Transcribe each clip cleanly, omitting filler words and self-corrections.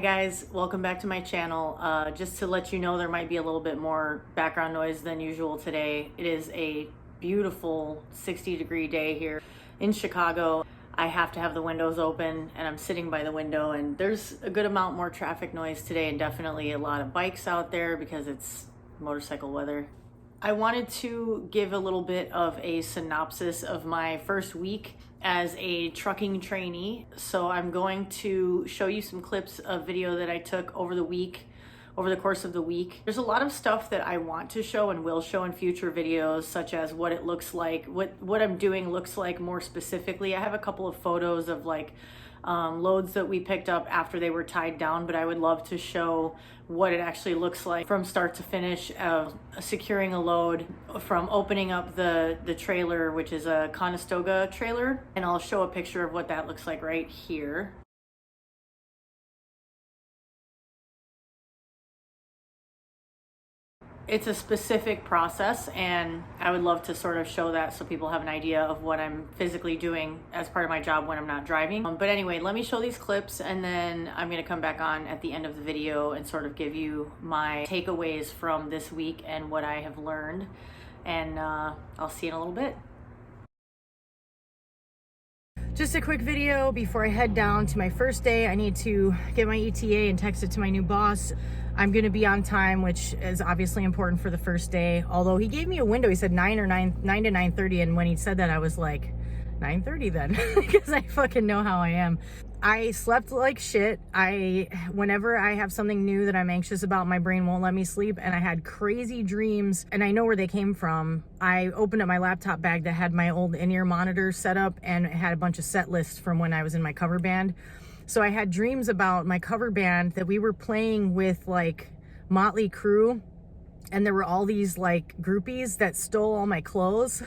guys, welcome back to my channel. Just to let you know, there might be a little bit more background noise than usual today. It is a beautiful 60-degree day here in Chicago. I have to have the windows open and I'm sitting by the window, and there's a good amount more traffic noise today and definitely a lot of bikes out there because it's motorcycle weather. I wanted to give a little bit of a synopsis of my first week as a trucking trainee. So I'm going to show you some clips of video that I took over the course of the week. There's a lot of stuff that I want to show and will show in future videos, such as what it looks like, what I'm doing looks like more specifically. I have a couple of photos of loads that we picked up after they were tied down, but I would love to show what it actually looks like from start to finish of securing a load, from opening up the trailer, which is a Conestoga trailer, and I'll show a picture of what that looks like right here. It's a specific process, and I would love to sort of show that so people have an idea of what I'm physically doing as part of my job when I'm not driving. But anyway, let me show these clips and then I'm gonna come back on at the end of the video and sort of give you my takeaways from this week and what I have learned. And I'll see you in a little bit. Just a quick video before I head down to my first day. I need to get my ETA and text it to my new boss. I'm gonna be on time, which is obviously important for the first day. Although he gave me a window, he said 9 to 9:30, and when he said that, I was like, 9:30 then, because I fucking know how I am. I slept like shit. Whenever I have something new that I'm anxious about, my brain won't let me sleep, and I had crazy dreams, and I know where they came from. I opened up my laptop bag that had my old in-ear monitor set up, and it had a bunch of set lists from when I was in my cover band. So I had dreams about my cover band that we were playing with like Motley Crue, and there were all these like groupies that stole all my clothes.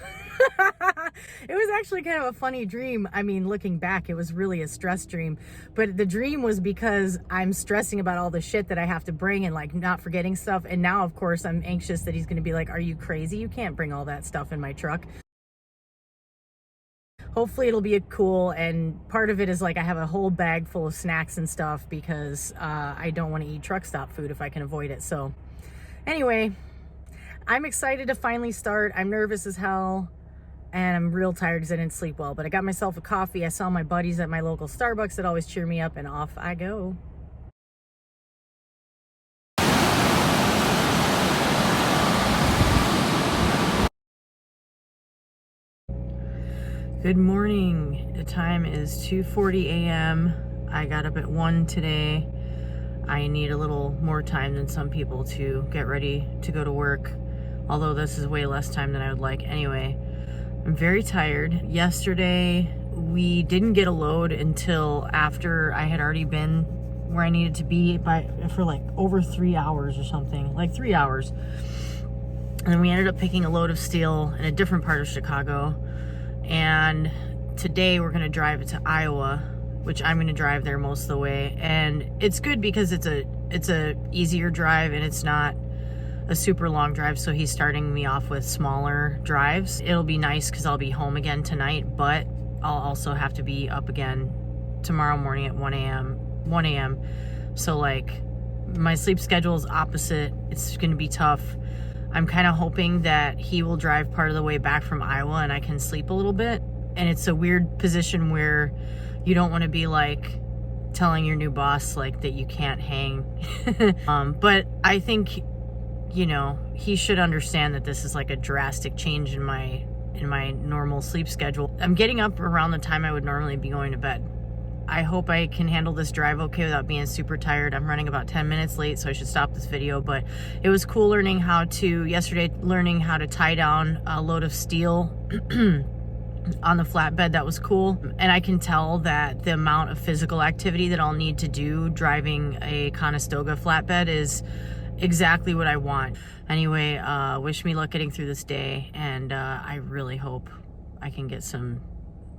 It was actually kind of a funny dream. I mean, looking back, it was really a stress dream, but the dream was because I'm stressing about all the shit that I have to bring and like not forgetting stuff. And now of course I'm anxious that he's going to be like, are you crazy? You can't bring all that stuff in my truck. Hopefully it'll be cool, and part of it is like I have a whole bag full of snacks and stuff because I don't want to eat truck stop food if I can avoid it. So anyway, I'm excited to finally start. I'm nervous as hell, and I'm real tired because I didn't sleep well, but I got myself a coffee. I saw my buddies at my local Starbucks that always cheer me up, and off I go. Good morning. The time is 2:40 a.m. I got up at 1 today. I need a little more time than some people to get ready to go to work, although this is way less time than I would like. Anyway, I'm very tired. Yesterday, we didn't get a load until after I had already been where I needed to be for like over 3 hours or something, like 3 hours. And we ended up picking a load of steel in a different part of Chicago. And today we're gonna drive it to Iowa, which I'm gonna drive there most of the way. And it's good because it's a easier drive and it's not a super long drive. So he's starting me off with smaller drives. It'll be nice because I'll be home again tonight, but I'll also have to be up again tomorrow morning at 1 a.m. So like my sleep schedule is opposite. It's gonna be tough. I'm kind of hoping that he will drive part of the way back from Iowa and I can sleep a little bit. And it's a weird position where you don't want to be like telling your new boss like that you can't hang. But I think, you know, he should understand that this is like a drastic change in my normal sleep schedule. I'm getting up around the time I would normally be going to bed. I hope I can handle this drive okay without being super tired. I'm running about 10 minutes late, so I should stop this video, but it was cool learning how to tie down a load of steel on the flatbed. That was cool. And I can tell that the amount of physical activity that I'll need to do driving a Conestoga flatbed is exactly what I want. Anyway, wish me luck getting through this day, and I really hope I can get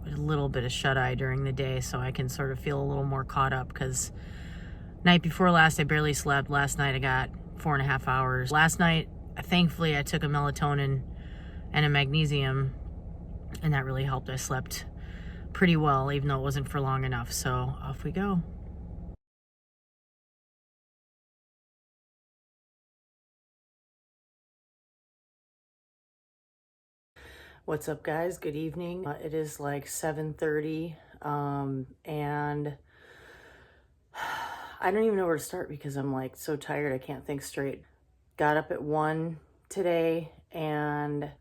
a little bit of shut-eye during the day so I can sort of feel a little more caught up, because night before last I barely slept. Last night I got 4.5 hours. Last night, thankfully, I took a melatonin and a magnesium, and that really helped. I slept pretty well, even though it wasn't for long enough. So off we go. What's up, guys? Good evening. It is like 7:30, and I don't even know where to start because I'm like so tired I can't think straight. Got up at 1 today and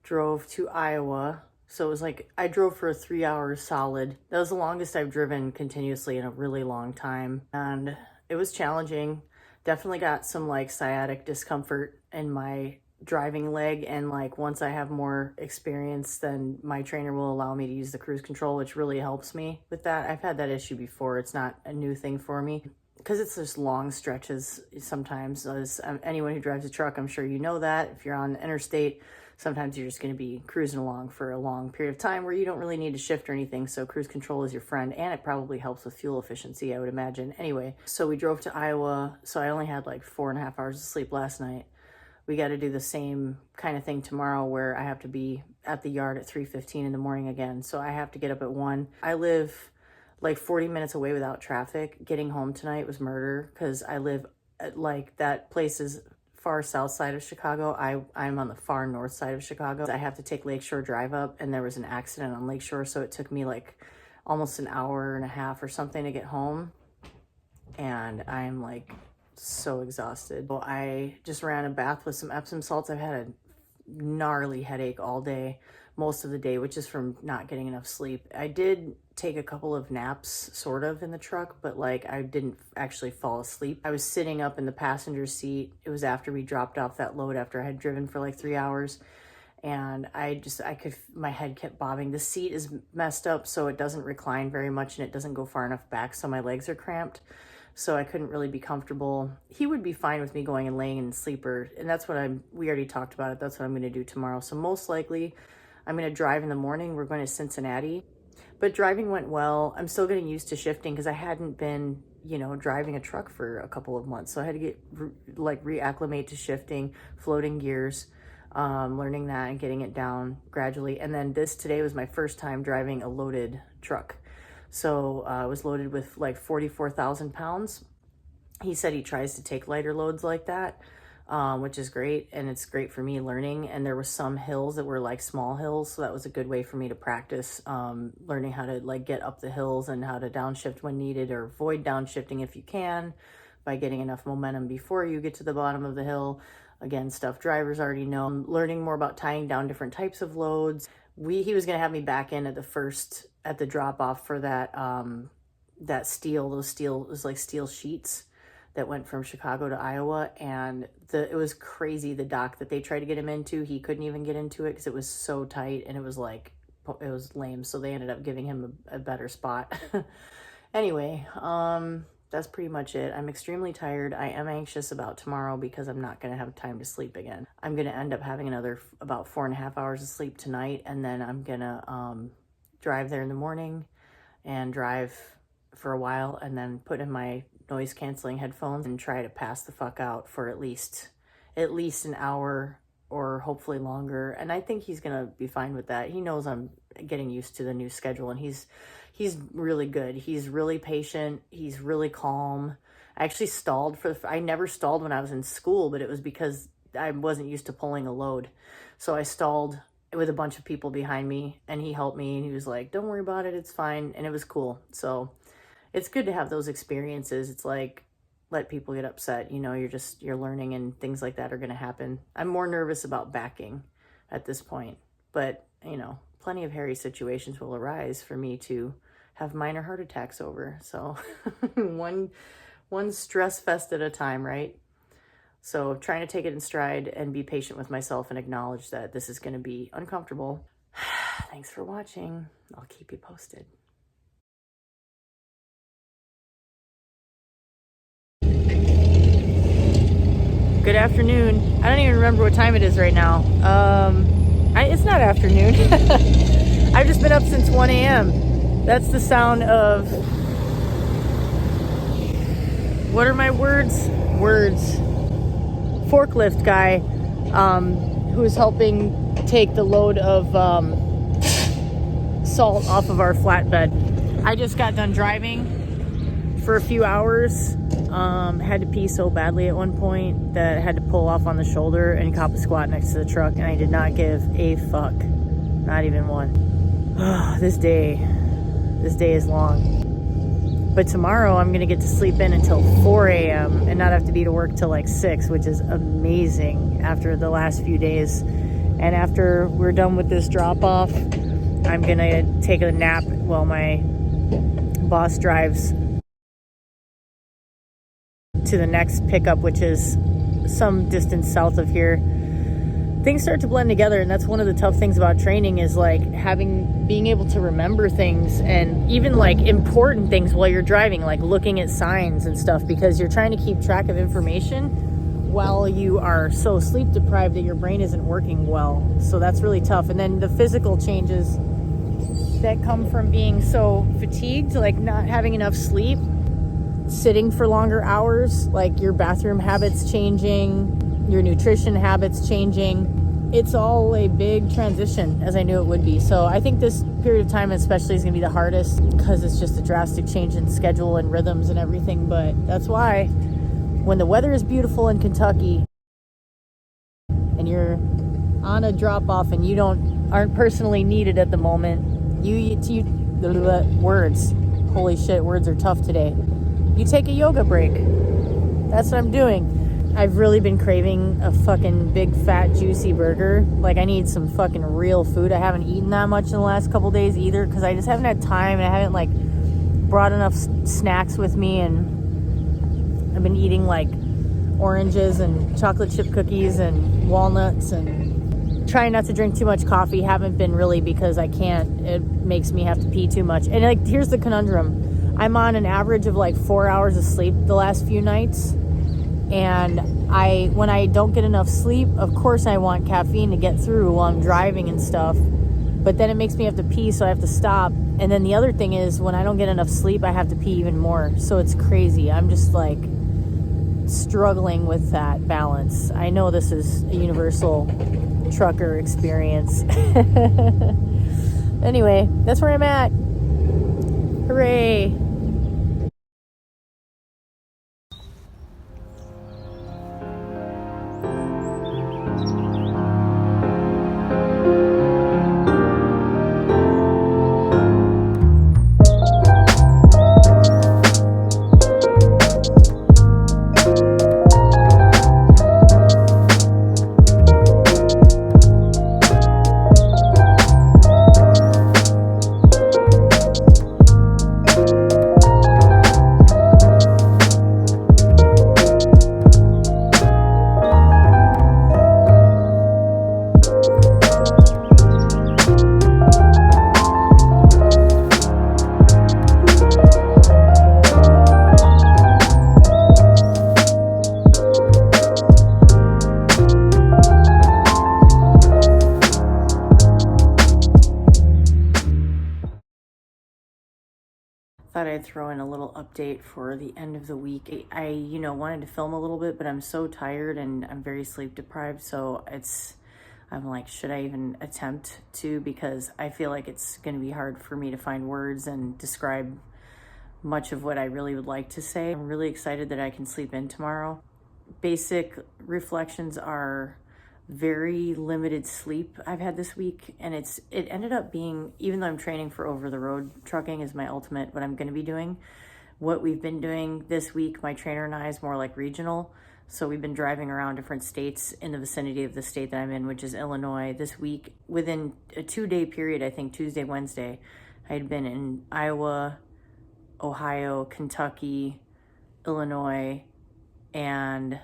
drove to Iowa. So it was like I drove for 3 hours solid. That was the longest I've driven continuously in a really long time, and it was challenging. Definitely got some like sciatic discomfort in my driving leg, and like once I have more experience, then my trainer will allow me to use the cruise control, which really helps me with that. I've had that issue before. It's not a new thing for me because it's just long stretches sometimes. As anyone who drives a truck, I'm sure you know that. If you're on the interstate, sometimes you're just going to be cruising along for a long period of time where you don't really need to shift or anything. So cruise control is your friend, and it probably helps with fuel efficiency, I would imagine. Anyway, so we drove to Iowa. So I only had like 4.5 hours of sleep last night. We got to do the same kind of thing tomorrow where I have to be at the yard at 3:15 in the morning again. So I have to get up at 1. I live like 40 minutes away without traffic. Getting home tonight was murder because I live at like that place is far south side of Chicago. I'm on the far north side of Chicago. I have to take Lakeshore Drive up, and there was an accident on Lakeshore, so it took me like almost an hour and a half or something to get home, and I'm like so exhausted. Well, I just ran a bath with some Epsom salts. I've had a gnarly headache all day, most of the day, which is from not getting enough sleep. I did take a couple of naps sort of in the truck, but like I didn't actually fall asleep. I was sitting up in the passenger seat. It was after we dropped off that load after I had driven for like 3 hours, and my head kept bobbing. The seat is messed up, so it doesn't recline very much and it doesn't go far enough back, so my legs are cramped. So I couldn't really be comfortable. He would be fine with me going and laying in the sleeper, and that's what we already talked about it. That's what I'm going to do tomorrow. So most likely I'm going to drive in the morning. We're going to Cincinnati, but driving went well. I'm still getting used to shifting because I hadn't been, driving a truck for a couple of months. So I had to get reacclimate to shifting, floating gears, learning that and getting it down gradually. And then today was my first time driving a loaded truck. So I was loaded with like 44,000 pounds. He said he tries to take lighter loads like that, which is great. And it's great for me learning. And there were some hills that were like small hills. So that was a good way for me to practice learning how to like get up the hills and how to downshift when needed, or avoid downshifting if you can by getting enough momentum before you get to the bottom of the hill. Again, stuff drivers already know. Learning more about tying down different types of loads. He was going to have me back in at the drop off for that steel, it was like steel sheets that went from Chicago to Iowa, and it was crazy. The dock that they tried to get him into, he couldn't even get into it because it was so tight, and it was lame. So they ended up giving him a better spot. Anyway, that's pretty much it. I'm extremely tired. I am anxious about tomorrow because I'm not going to have time to sleep again. I'm going to end up having another about 4.5 hours of sleep tonight, and then I'm going to drive there in the morning and drive for a while, and then put in my noise canceling headphones and try to pass the fuck out for at least an hour, or hopefully longer. And I think he's going to be fine with that. He knows I'm getting used to the new schedule, and he's really good. He's really patient. He's really calm. I actually I never stalled when I was in school, but it was because I wasn't used to pulling a load. So I stalled with a bunch of people behind me, and he helped me, and he was like, don't worry about it, it's fine. And it was cool. So it's good to have those experiences. It's like, let people get upset, you're learning, and things like that are going to happen. I'm more nervous about backing at this point, but plenty of hairy situations will arise for me to have minor heart attacks over. So one stress fest at a time, right? So trying to take it in stride and be patient with myself and acknowledge that this is going to be uncomfortable. Thanks for watching. I'll keep you posted. Good afternoon. I don't even remember what time it is right now. It's not afternoon. I've just been up since 1 a.m. That's the sound of, what are my words? Forklift guy who's helping take the load of salt off of our flatbed. I just got done driving for a few hours. Had to pee so badly at one point that I had to pull off on the shoulder and cop a squat next to the truck, and I did not give a fuck. Not even one. Oh, this day is long. But tomorrow I'm gonna get to sleep in until 4 a.m. and not have to be to work till like 6, which is amazing after the last few days. And after we're done with this drop off, I'm gonna take a nap while my boss drives to the next pickup, which is some distance south of here. Things start to blend together, and that's one of the tough things about training is like being able to remember things, and even like important things while you're driving, like looking at signs and stuff, because you're trying to keep track of information while you are so sleep deprived that your brain isn't working well. So that's really tough. And then the physical changes that come from being so fatigued, like not having enough sleep, sitting for longer hours, like your bathroom habits changing, your nutrition habits changing. It's all a big transition, as I knew it would be. So I think this period of time especially is going to be the hardest because it's just a drastic change in schedule and rhythms and everything. But that's why when the weather is beautiful in Kentucky and you're on a drop off and you aren't personally needed at the moment, you words. Holy shit, words are tough today. You take a yoga break. That's what I'm doing. I've really been craving a fucking big fat juicy burger. Like I need some fucking real food. I haven't eaten that much in the last couple days either because I just haven't had time, and I haven't like brought enough snacks with me, and I've been eating like oranges and chocolate chip cookies and walnuts and trying not to drink too much coffee. Haven't been really because I can't. It makes me have to pee too much. And like here's the conundrum. I'm on an average of like 4 hours of sleep the last few nights. And when I don't get enough sleep, of course I want caffeine to get through while I'm driving and stuff. But then it makes me have to pee, so I have to stop. And then the other thing is when I don't get enough sleep, I have to pee even more. So it's crazy. I'm just like struggling with that balance. I know this is a universal trucker experience. Anyway, that's where I'm at. Hooray. Thought I'd throw in a little update for the end of the week. I wanted to film a little bit, but I'm so tired and I'm very sleep deprived. So I'm like, should I even attempt to? Because I feel like it's going to be hard for me to find words and describe much of what I really would like to say. I'm really excited that I can sleep in tomorrow. Basic reflections are very limited sleep I've had this week, and it ended up being, even though I'm training for over the road trucking is my ultimate what I'm going to be doing, what we've been doing this week, my trainer and I, is more like regional. So we've been driving around different states in the vicinity of the state that I'm in, which is Illinois. This week, within a 2-day period, I think Tuesday, Wednesday, I had been in Iowa, Ohio, Kentucky, Illinois, and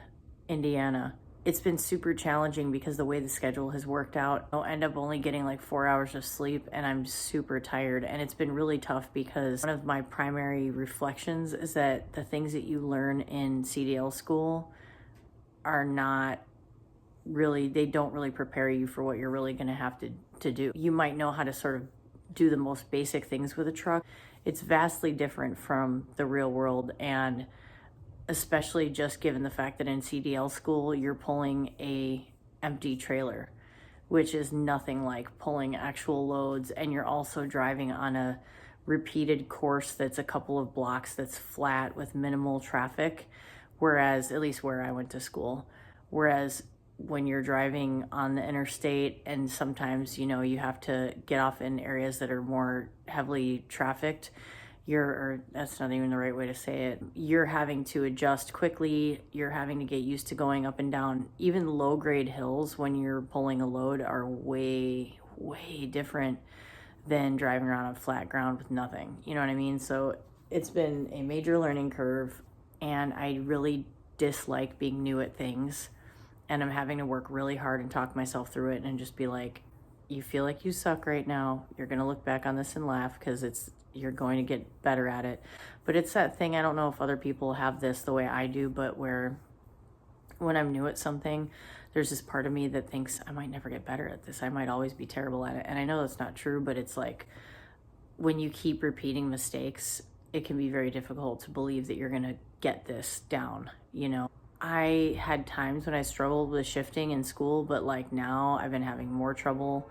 Indiana. It's been super challenging because the way the schedule has worked out, I'll end up only getting like 4 hours of sleep and I'm super tired. And it's been really tough because one of my primary reflections is that the things that you learn in CDL school are not really, they don't really prepare you for what you're really going to have to do. You might know how to sort of do the most basic things with a truck. It's vastly different from the real world, and especially just given the fact that in CDL school, you're pulling a empty trailer, which is nothing like pulling actual loads. And you're also driving on a repeated course that's a couple of blocks that's flat with minimal traffic. Whereas, at least where I went to school, whereas when you're driving on the interstate, and sometimes, you know, you have to get off in areas that are more heavily trafficked. Or that's not even the right way to say it. You're having to adjust quickly. You're having to get used to going up and down. Even low grade hills when you're pulling a load are way, way different than driving around on flat ground with nothing. You know what I mean? So it's been a major learning curve, and I really dislike being new at things. And I'm having to work really hard and talk myself through it and just be like, you feel like you suck right now. You're going to look back on this and laugh because you're going to get better at it. But it's that thing, I don't know if other people have this the way I do, but where when I'm new at something, there's this part of me that thinks I might never get better at this. I might always be terrible at it. And I know that's not true, but it's like when you keep repeating mistakes, it can be very difficult to believe that you're going to get this down, you know? I had times when I struggled with shifting in school, but like now I've been having more trouble,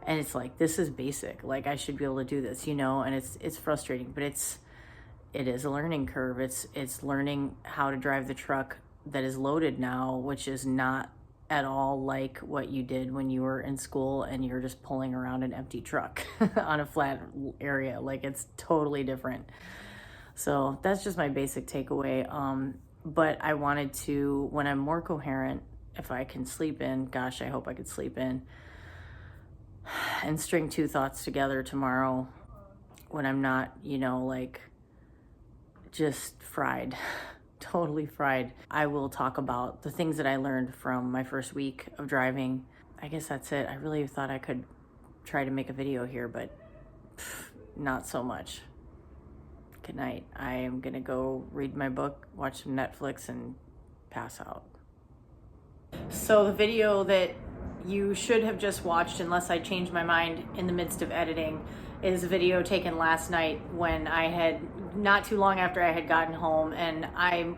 and it's like, this is basic. Like I should be able to do this, you know, and it's frustrating, but it is a learning curve. It's learning how to drive the truck that is loaded now, which is not at all like what you did when you were in school and you're just pulling around an empty truck on a flat area. Like it's totally different. So that's just my basic takeaway. But I wanted to, when I'm more coherent, if I can sleep in, gosh, I hope I could sleep in, and string two thoughts together tomorrow when I'm not, you know, like just fried, totally fried. I will talk about the things that I learned from my first week of driving. I guess that's it. I really thought I could try to make a video here, but not so much. Good night. I am gonna go read my book, watch some Netflix, and pass out. So the video that you should have just watched, unless I changed my mind in the midst of editing, is a video taken last night when I had, not too long after I had gotten home, and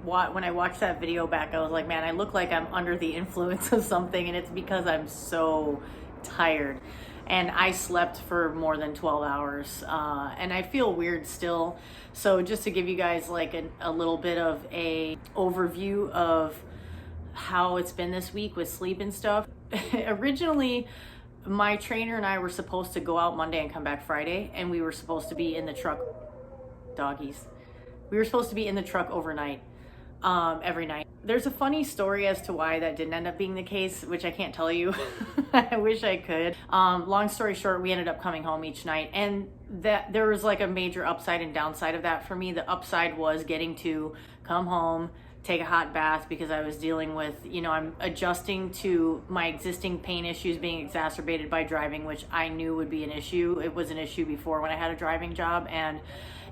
when I watched that video back, I was like, man, I look like I'm under the influence of something, and it's because I'm so tired. And I slept for more than 12 hours, and I feel weird still. So just to give you guys like a little bit of a overview of how it's been this week with sleep and stuff. Originally, my trainer and I were supposed to go out Monday and come back Friday, and we were supposed to be in the truck, doggies. We were supposed to be in the truck overnight, every night. There's a funny story as to why that didn't end up being the case, which I can't tell you. I wish I could. Long story short, we ended up coming home each night, and that there was like a major upside and downside of that for me. The upside was getting to come home, take a hot bath, because I was dealing with, you know, I'm adjusting to my existing pain issues being exacerbated by driving, which I knew would be an issue. It was an issue before when I had a driving job, and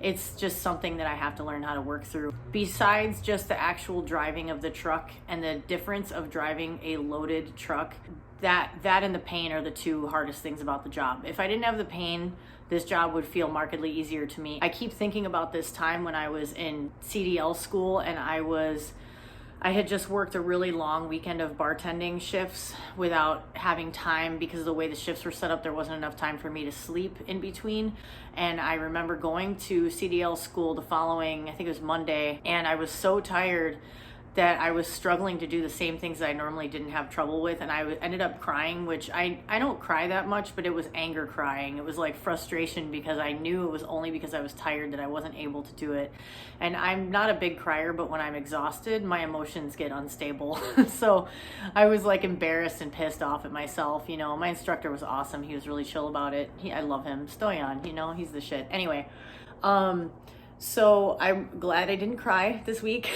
it's just something that I have to learn how to work through. Besides just the actual driving of the truck and the difference of driving a loaded truck, that and the pain are the two hardest things about the job. If I didn't have the pain, this job would feel markedly easier to me. I keep thinking about this time when I was in CDL school, and I had just worked a really long weekend of bartending shifts without having time, because of the way the shifts were set up, there wasn't enough time for me to sleep in between. And I remember going to CDL school the following, I think it was Monday, and I was so tired that I was struggling to do the same things that I normally didn't have trouble with, and I ended up crying, which I don't cry that much, but it was anger crying. It was like frustration, because I knew it was only because I was tired that I wasn't able to do it. And I'm not a big crier, but when I'm exhausted, my emotions get unstable. So I was like embarrassed and pissed off at myself. You know, my instructor was awesome. He was really chill about it. I love him. Stoyan, you know, he's the shit. Anyway, so I'm glad I didn't cry this week,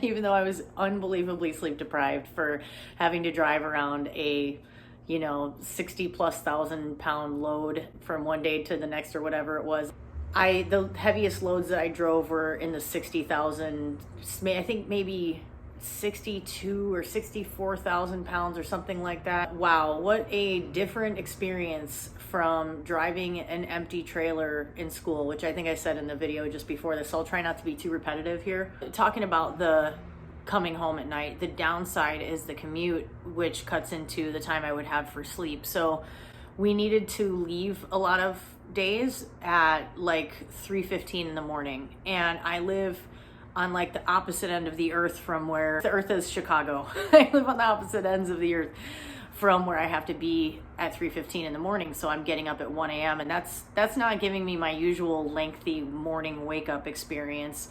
even though I was unbelievably sleep deprived for having to drive around a, you know, 60,000+ pound load from one day to the next or whatever it was. The heaviest loads that I drove were in the 60,000, I think maybe 62 or 64,000 pounds or something like that. Wow, what a different experience from driving an empty trailer in school, which I think I said in the video just before this, so I'll try not to be too repetitive here. Talking about the coming home at night, the downside is the commute, which cuts into the time I would have for sleep. So we needed to leave a lot of days at like 3:15 in the morning, and I live on like the opposite end of the earth from where the earth is Chicago. I live on the opposite ends of the earth from where I have to be at 3:15 in the morning. So I'm getting up at 1 a.m. and that's not giving me my usual lengthy morning wake up experience.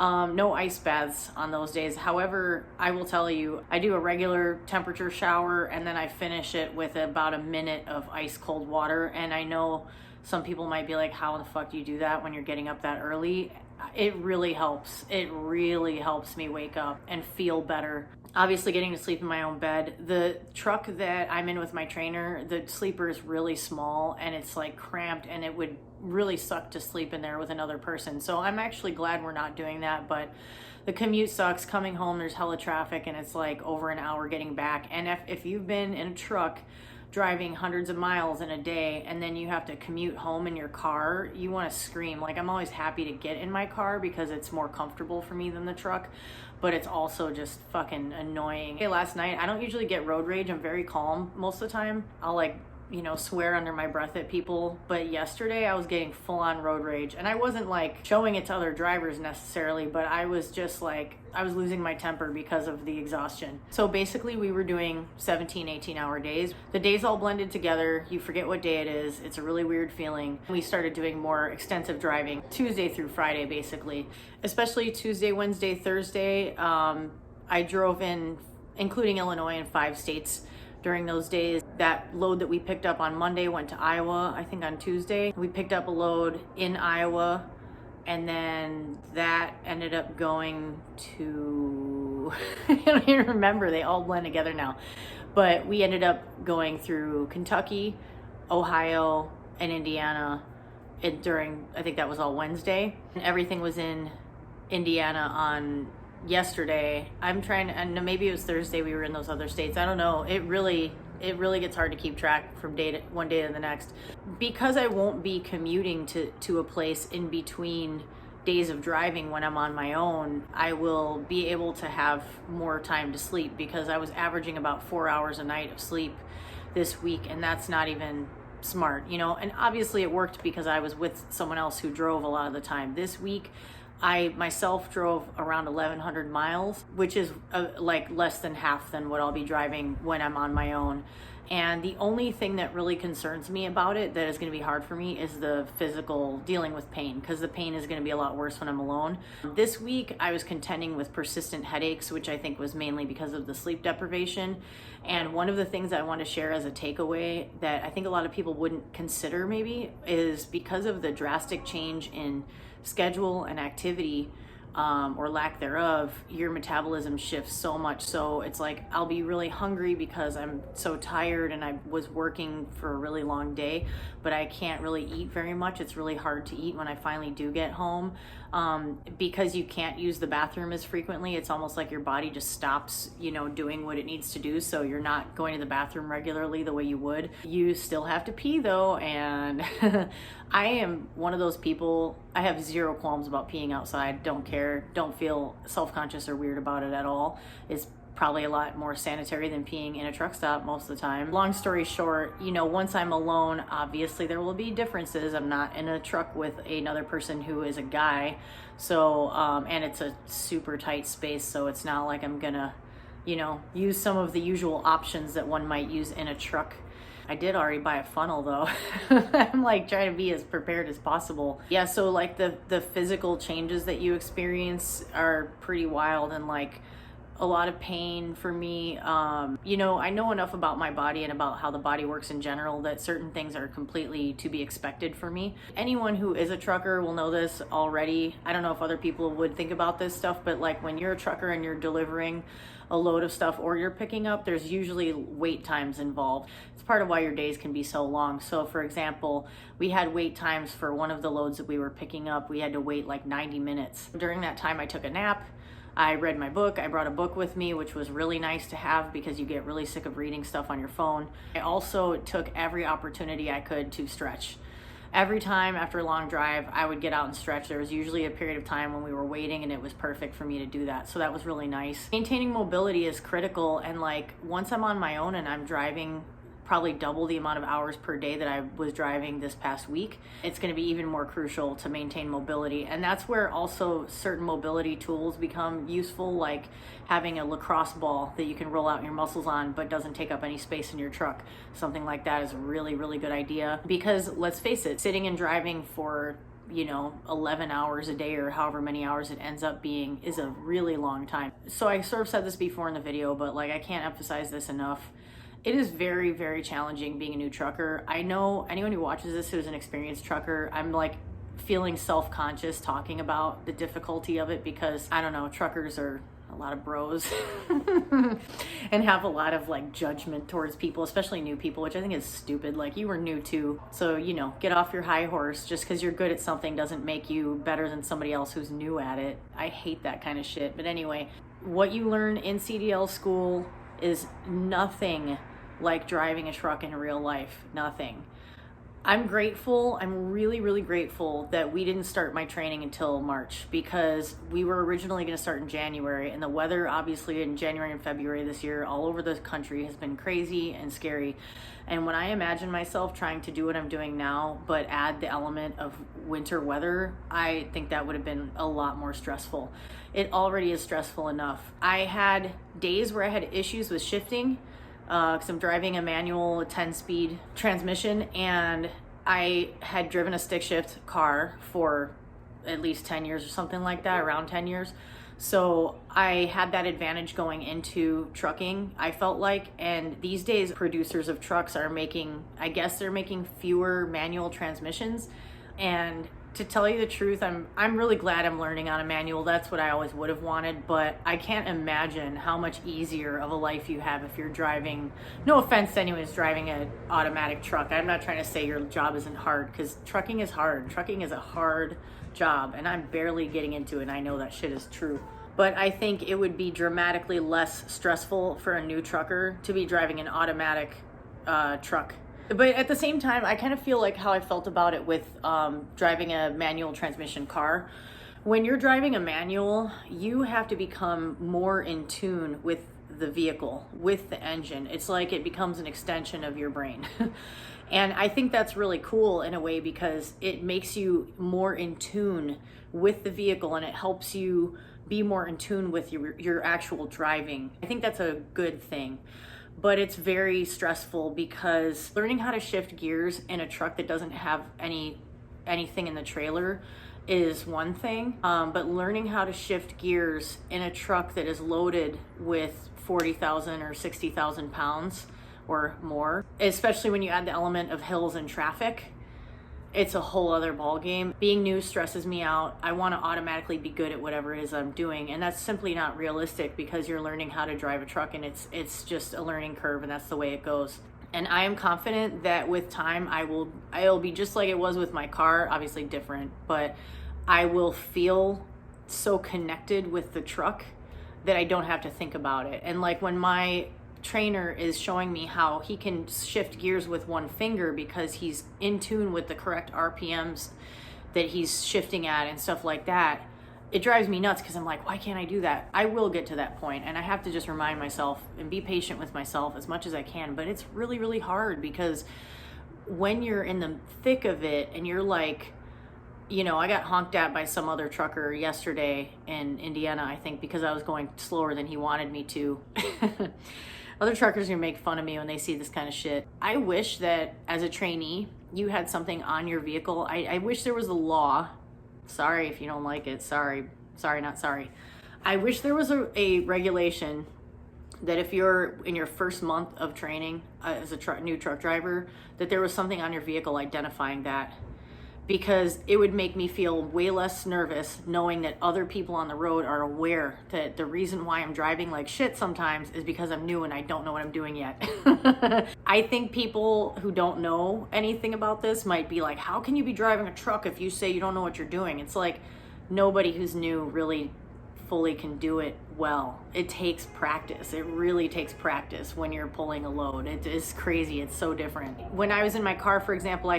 No ice baths on those days. However, I will tell you, I do a regular temperature shower and then I finish it with about a minute of ice cold water. And I know some people might be like, how in the fuck do you do that when you're getting up that early? It really helps. It really helps me wake up and feel better. Obviously, getting to sleep in my own bed. The truck that I'm in with my trainer, the sleeper is really small and it's like cramped, and it would really suck to sleep in there with another person. So I'm actually glad we're not doing that, but the commute sucks. Coming home, there's hella traffic and it's like over an hour getting back. And if you've been in a truck driving hundreds of miles in a day and then you have to commute home in your car, you want to scream. Like, I'm always happy to get in my car because it's more comfortable for me than the truck, but it's also just fucking annoying. Hey, last night, I don't usually get road rage. I'm very calm most of the time. I'll like, you know, swear under my breath at people, but yesterday I was getting full on road rage, and I wasn't like showing it to other drivers necessarily, but I was just like, I was losing my temper because of the exhaustion. So basically we were doing 17-18 hour days. The days all blended together. You forget what day it is. It's a really weird feeling. We started doing more extensive driving Tuesday through Friday, basically, especially Tuesday, Wednesday, Thursday. I drove in, including Illinois, in 5 states during those days. That load that we picked up on Monday went to Iowa, I think on Tuesday. We picked up a load in Iowa, and then that ended up going to, I don't even remember, they all blend together now. But we ended up going through Kentucky, Ohio, and Indiana during, I think that was all Wednesday. And everything was in Indiana on yesterday. And maybe it was Thursday we were in those other states. I don't know. It really gets hard to keep track from one day to the next. Because I won't be commuting to a place in between days of driving when I'm on my own, I will be able to have more time to sleep, because I was averaging about 4 hours a night of sleep this week, and that's not even smart, you know. And obviously it worked because I was with someone else who drove a lot of the time. This week I myself drove around 1,100 miles, which is like less than half than what I'll be driving when I'm on my own. And the only thing that really concerns me about it, that is going to be hard for me, is the physical dealing with pain, because the pain is going to be a lot worse when I'm alone. This week I was contending with persistent headaches, which I think was mainly because of the sleep deprivation. And one of the things I want to share as a takeaway that I think a lot of people wouldn't consider maybe is, because of the drastic change in schedule and activity, or lack thereof, your metabolism shifts so much. So it's like, I'll be really hungry because I'm so tired and I was working for a really long day, but I can't really eat very much. It's really hard to eat when I finally do get home. Because you can't use the bathroom as frequently, it's almost like your body just stops, you know, doing what it needs to do. So you're not going to the bathroom regularly the way you would. You still have to pee though, and I am one of those people, I have zero qualms about peeing outside. Don't care, don't feel self-conscious or weird about it at all. It's probably a lot more sanitary than peeing in a truck stop most of the time. Long story short, you know, once I'm alone, obviously there will be differences. I'm not in a truck with another person who is a guy. So, and it's a super tight space, so it's not like I'm gonna, you know, use some of the usual options that one might use in a truck. I did already buy a funnel though. I'm like trying to be as prepared as possible. Yeah, so like the physical changes that you experience are pretty wild, and like a lot of pain for me. You know, I know enough about my body and about how the body works in general that certain things are completely to be expected for me. Anyone who is a trucker will know this already. I don't know if other people would think about this stuff, but like when you're a trucker and you're delivering a load of stuff or you're picking up, there's usually wait times involved. It's part of why your days can be so long. So for example, we had wait times for one of the loads that we were picking up. We had to wait like 90 minutes. During that time I took a nap, I read my book. I brought a book with me, which was really nice to have because you get really sick of reading stuff on your phone. I also took every opportunity I could to stretch. Every time after a long drive, I would get out and stretch. There was usually a period of time when we were waiting, and it was perfect for me to do that. So that was really nice. Maintaining mobility is critical, and like once I'm on my own and I'm driving probably double the amount of hours per day that I was driving this past week. It's going to be even more crucial to maintain mobility. And that's where also certain mobility tools become useful, like having a lacrosse ball that you can roll out your muscles on but doesn't take up any space in your truck. Something like that is a really, really good idea, because let's face it, sitting and driving for 11 hours a day or however many hours it ends up being is a really long time. So I sort of said this before in the video, but like, I can't emphasize this enough. It is very, very challenging being a new trucker. I know anyone who watches this who's an experienced trucker, I'm like feeling self-conscious talking about the difficulty of it, because I don't know, truckers are a lot of bros and have a lot of like judgment towards people, especially new people, which I think is stupid. Like, you were new too, so get off your high horse. Just because you're good at something doesn't make you better than somebody else who's new at it. I hate that kind of shit. But anyway, what you learn in CDL school is nothing like driving a truck in real life. Nothing. I'm grateful. I'm really, really grateful that we didn't start my training until March, because we were originally going to start in January, and the weather obviously in January and February this year all over the country has been crazy and scary. And when I imagine myself trying to do what I'm doing now, but add the element of winter weather, I think that would have been a lot more stressful. It already is stressful enough. I had days where I had issues with shifting, because I'm driving a manual 10-speed transmission, and I had driven a stick shift car for at least 10 years or something like that, around 10 years. So I had that advantage going into trucking, I felt like. And these days, producers of trucks are making, I guess they're making fewer manual transmissions. And to tell you the truth, I'm really glad I'm learning on a manual. That's what I always would have wanted, but I can't imagine how much easier of a life you have if you're driving. No offense to anyone who's driving an automatic truck. I'm not trying to say your job isn't hard, because trucking is hard. Trucking is a hard job, and I'm barely getting into it, and I know that shit is true. But I think it would be dramatically less stressful for a new trucker to be driving an automatic truck. But at the same time, I kind of feel like how I felt about it with driving a manual transmission car. When you're driving a manual, you have to become more in tune with the vehicle, with the engine. It's like it becomes an extension of your brain. And I think that's really cool in a way, because it makes you more in tune with the vehicle, and it helps you be more in tune with your actual driving. I think that's a good thing. But it's very stressful, because learning how to shift gears in a truck that doesn't have anything in the trailer is one thing. But learning how to shift gears in a truck that is loaded with 40,000 or 60,000 pounds or more, especially when you add the element of hills and traffic, it's a whole other ball game. Being new stresses me out. I want to automatically be good at whatever it is I'm doing, and that's simply not realistic, because you're learning how to drive a truck, and it's just a learning curve, and that's the way it goes. And I am confident that with time I'll be just like it was with my car, obviously different, but I will feel so connected with the truck that I don't have to think about it. And like when my trainer is showing me how he can shift gears with one finger because he's in tune with the correct RPMs that he's shifting at and stuff like that, it drives me nuts, because I'm like, why can't I do that? I will get to that point, and I have to just remind myself and be patient with myself as much as I can. But it's really, really hard, because when you're in the thick of it and you're like, I got honked at by some other trucker yesterday in Indiana, I think, because I was going slower than he wanted me to. Other truckers are gonna make fun of me when they see this kind of shit. I wish that as a trainee, you had something on your vehicle. I wish there was a law. Sorry if you don't like it. Sorry, not sorry. I wish there was a regulation that if you're in your first month of training as a new truck driver, that there was something on your vehicle identifying that. Because it would make me feel way less nervous knowing that other people on the road are aware that the reason why I'm driving like shit sometimes is because I'm new and I don't know what I'm doing yet. I think people who don't know anything about this might be like, how can you be driving a truck if you say you don't know what you're doing? It's like, nobody who's new really fully can do it well. It takes practice. It really takes practice when you're pulling a load. It is crazy. It's so different. When I was in my car, for example, I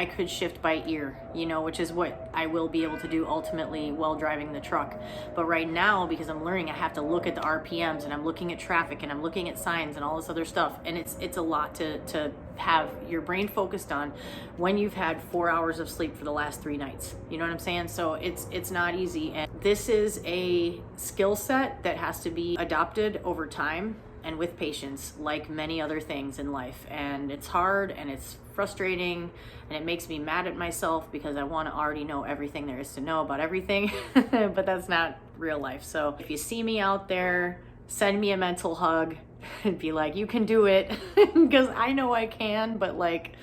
could shift by ear, you know, which is what I will be able to do ultimately while driving the truck. But right now, because I'm learning, I have to look at the RPMs, and I'm looking at traffic, and I'm looking at signs and all this other stuff. And it's a lot to have your brain focused on when you've had 4 hours of sleep for the last 3 nights. You know what I'm saying? So it's not easy. And this is a skill set that has to be adopted over time and with patience, like many other things in life. And it's hard, and it's frustrating, and it makes me mad at myself because I want to already know everything there is to know about everything. But that's not real life. So if you see me out there, send me a mental hug and be like, you can do it. Because I know I can, but like,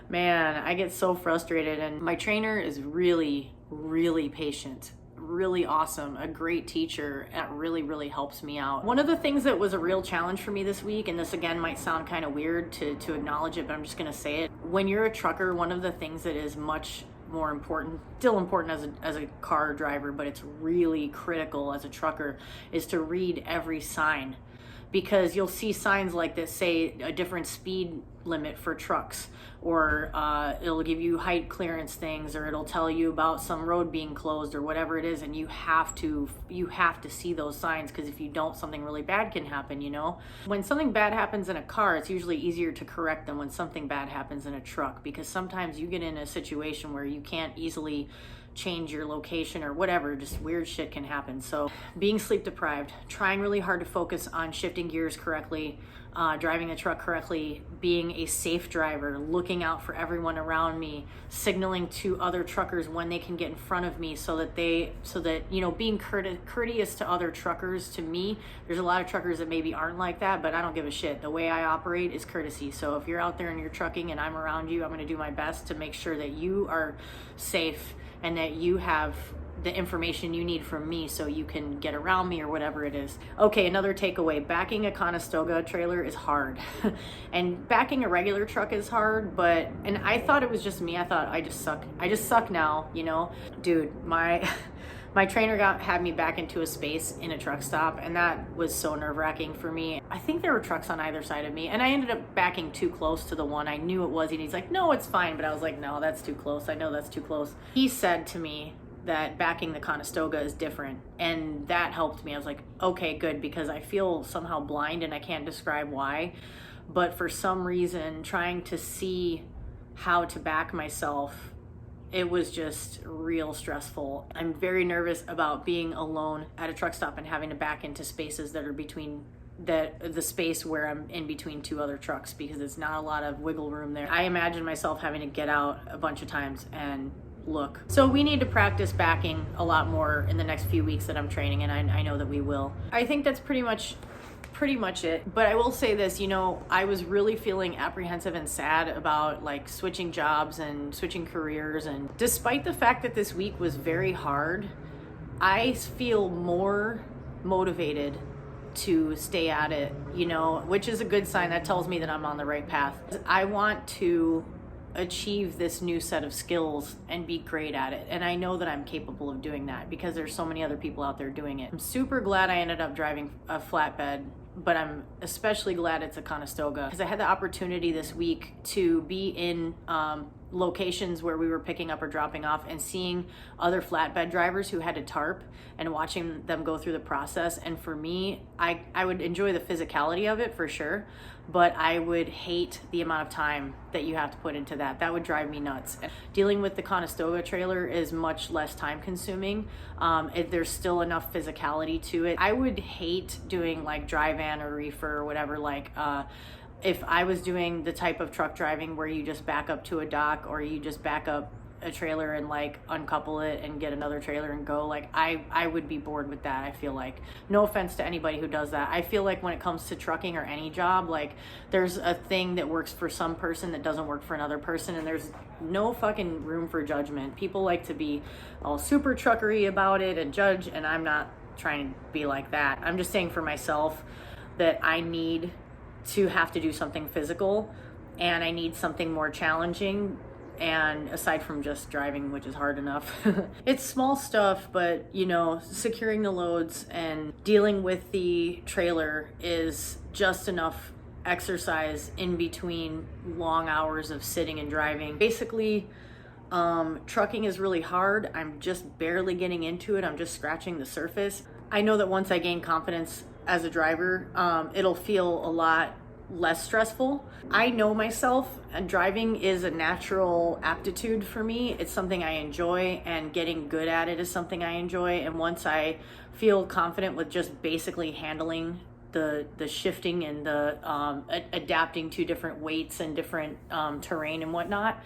man, I get so frustrated. And my trainer is really, really patient, really awesome, a great teacher. That really helps me out. One of the things that was a real challenge for me this week, and this again might sound kind of weird to acknowledge it, but I'm just gonna say it. When you're a trucker, one of the things that is much more important, still important as a car driver, but it's really critical as a trucker, is to read every sign. Because you'll see signs like this say a different speed limit for trucks, or it'll give you height clearance things, or it'll tell you about some road being closed or whatever it is, and you have to see those signs, because if you don't, something really bad can happen, you know? When something bad happens in a car, it's usually easier to correct than when something bad happens in a truck, because sometimes you get in a situation where you can't easily change your location or whatever, just weird shit can happen. So being sleep deprived, trying really hard to focus on shifting gears correctly, driving the truck correctly, being a safe driver, looking out for everyone around me, signaling to other truckers when they can get in front of me, so that you know, being courteous to other truckers. To me, there's a lot of truckers that maybe aren't like that, but I don't give a shit. The way I operate is courtesy. So if you're out there and you're trucking and I'm around you, I'm going to do my best to make sure that you are safe and that you have the information you need from me so you can get around me or whatever it is. Okay, another takeaway. Backing a Conestoga trailer is hard. And backing a regular truck is hard, and I thought it was just me. I thought I just suck now, you know? Dude, my trainer had me back into a space in a truck stop, and that was so nerve-wracking for me. I think there were trucks on either side of me, and I ended up backing too close to the one I knew it was, and he's like, no, it's fine. But I was like, no, that's too close. I know that's too close. He said to me that backing the Conestoga is different, and that helped me. I was like, okay, good, because I feel somehow blind, and I can't describe why, but for some reason, trying to see how to back myself, it was just real stressful. I'm very nervous about being alone at a truck stop and having to back into spaces that are between the space where I'm in between 2 other trucks, because it's not a lot of wiggle room there. I imagine myself having to get out a bunch of times and look. So we need to practice backing a lot more in the next few weeks that I'm training, and I know that we will. I think that's pretty much it. But I will say this, you know, I was really feeling apprehensive and sad about like switching jobs and switching careers, and despite the fact that this week was very hard, I feel more motivated to stay at it, you know, which is a good sign. That tells me that I'm on the right path. I want to achieve this new set of skills and be great at it, and I know that I'm capable of doing that because there's so many other people out there doing it. I'm super glad I ended up driving a flatbed, but I'm especially glad it's a Conestoga, because I had the opportunity this week to be in locations where we were picking up or dropping off and seeing other flatbed drivers who had to tarp and watching them go through the process. And for me, I would enjoy the physicality of it for sure, but I would hate the amount of time that you have to put into that. That would drive me nuts. Dealing with the Conestoga trailer is much less time consuming. There's still enough physicality to it. I would hate doing like dry van or reefer or whatever, like if I was doing the type of truck driving where you just back up to a dock, or you just back up a trailer and like uncouple it and get another trailer and go, like I would be bored with that. I feel like, no offense to anybody who does that, I feel like when it comes to trucking or any job, like there's a thing that works for some person that doesn't work for another person, and there's no fucking room for judgment. People like to be all super truckery about it and judge, and I'm not trying to be like that. I'm just saying for myself that I need to have to do something physical, and I need something more challenging And aside from just driving, which is hard enough, it's small stuff, but you know, securing the loads and dealing with the trailer is just enough exercise in between long hours of sitting and driving. Basically, trucking is really hard. I'm just barely getting into it. I'm just scratching the surface. I know that once I gain confidence as a driver, it'll feel a lot less stressful. I know myself, and driving is a natural aptitude for me. It's something I enjoy, and getting good at it is something I enjoy. And once I feel confident with just basically handling the shifting and the adapting to different weights and different terrain and whatnot,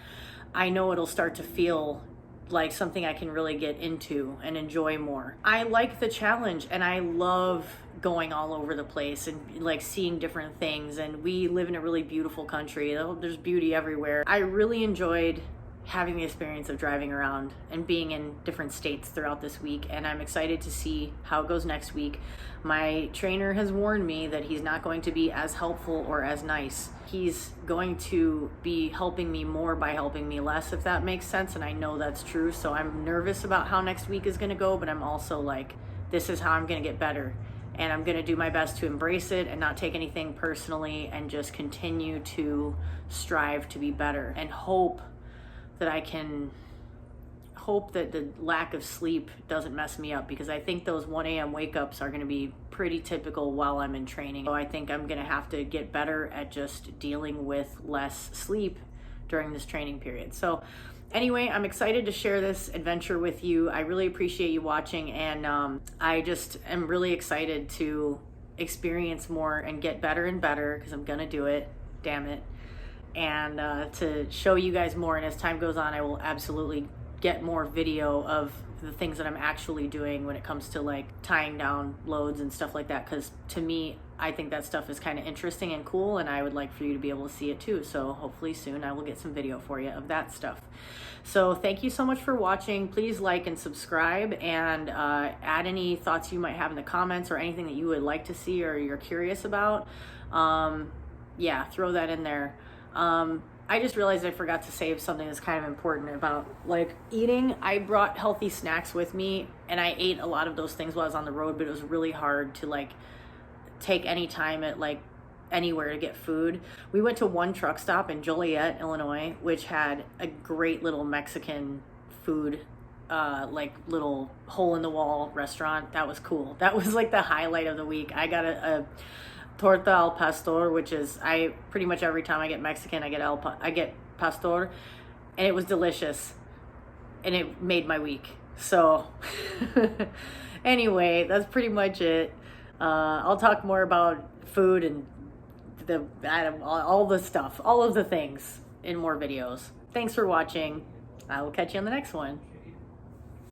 I know it'll start to feel like something I can really get into and enjoy more. I like the challenge, and I love going all over the place and like seeing different things. And we live in a really beautiful country. There's beauty everywhere. I really enjoyed having the experience of driving around and being in different states throughout this week, and I'm excited to see how it goes next week. My trainer has warned me that he's not going to be as helpful or as nice. He's going to be helping me more by helping me less, if that makes sense, and I know that's true. So I'm nervous about how next week is going to go, but I'm also like, this is how I'm going to get better, and I'm going to do my best to embrace it and not take anything personally, and just continue to strive to be better, and hope that the lack of sleep doesn't mess me up, because I think those 1 a.m. wake ups are going to be pretty typical while I'm in training. So I think I'm going to have to get better at just dealing with less sleep during this training period. So anyway, I'm excited to share this adventure with you. I really appreciate you watching, and I just am really excited to experience more and get better and better, because I'm going to do it, damn it. And to show you guys more, and as time goes on, I will absolutely get more video of the things that I'm actually doing when it comes to like tying down loads and stuff like that, because to me, I think that stuff is kind of interesting and cool, and I would like for you to be able to see it too. So hopefully soon I will get some video for you of that stuff. So thank you so much for watching. Please like and subscribe, and add any thoughts you might have in the comments, or anything that you would like to see or you're curious about. Yeah, throw that in there. I just realized I forgot to save something that's kind of important about like eating. I brought healthy snacks with me, and I ate a lot of those things while I was on the road, but it was really hard to like take any time at like anywhere to get food. We went to one truck stop in Joliet, Illinois, which had a great little Mexican food, like little hole in the wall restaurant. That was cool. That was like the highlight of the week. I got a torta al pastor, which is, I pretty much every time I get Mexican, I get pastor, and it was delicious, and it made my week. So anyway, that's pretty much it. I'll talk more about food and all the stuff, all of the things in more videos. Thanks for watching. I will catch you on the next one.